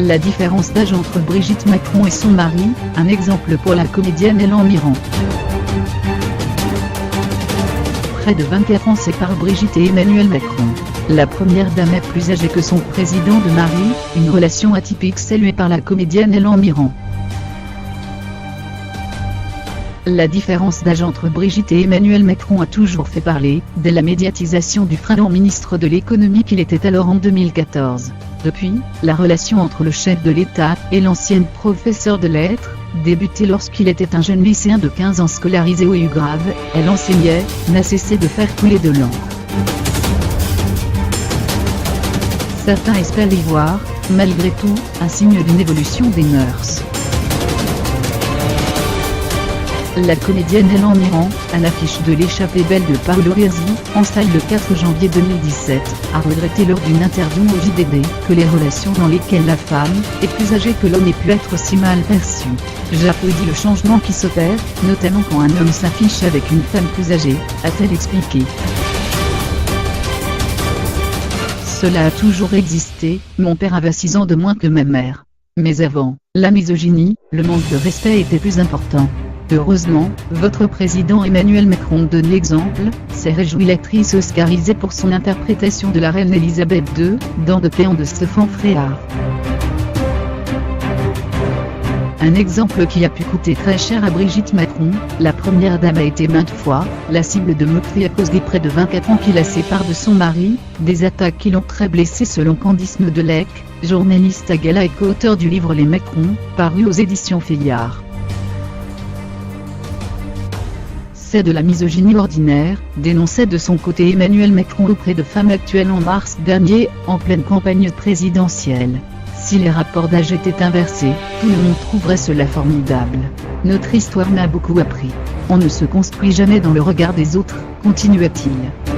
La différence d'âge entre Brigitte Macron et son mari, un exemple pour la comédienne Hélène Mirren. Près de 24 ans séparent Brigitte et Emmanuel Macron. La première dame est plus âgée que son président de mari, une relation atypique saluée par la comédienne Hélène Mirren. La différence d'âge entre Brigitte et Emmanuel Macron a toujours fait parler, dès la médiatisation du frêlant ministre de l'économie qu'il était alors en 2014. Depuis, la relation entre le chef de l'État et l'ancienne professeure de lettres, débutée lorsqu'il était un jeune lycéen de 15 ans scolarisé au Ugrave, elle enseignait, n'a cessé de faire couler de l'encre. Certains espèrent y voir, malgré tout, un signe d'une évolution des mœurs. La comédienne Hélène Mirren, à l'affiche de L'échappée belle de Paolo Rossi, en salle le 4 janvier 2017, a regretté lors d'une interview au JDD que les relations dans lesquelles la femme est plus âgée que l'homme aient pu être si mal perçues. J'applaudis le changement qui s'opère, notamment quand un homme s'affiche avec une femme plus âgée, a-t-elle expliqué. Cela a toujours existé, mon père avait 6 ans de moins que ma mère. Mais avant, la misogynie, le manque de respect était plus important. Heureusement, votre président Emmanuel Macron donne l'exemple, s'est réjouie l'actrice oscarisée pour son interprétation de la reine Elisabeth II, dans The Crown de Stephen Frears. Un exemple qui a pu coûter très cher à Brigitte Macron, la première dame a été maintes fois la cible de moqueries à cause des près de 24 ans qui la séparent de son mari, des attaques qui l'ont très blessée selon Candice Nedelec, journaliste à Gala et co-auteur du livre Les Macron, paru aux éditions Fayard. C'est de la misogynie ordinaire, dénonçait de son côté Emmanuel Macron auprès de Femmes Actuelles en mars dernier, en pleine campagne présidentielle. Si les rapports d'âge étaient inversés, tout le monde trouverait cela formidable. Notre histoire m'a beaucoup appris. On ne se construit jamais dans le regard des autres, continua-t-il.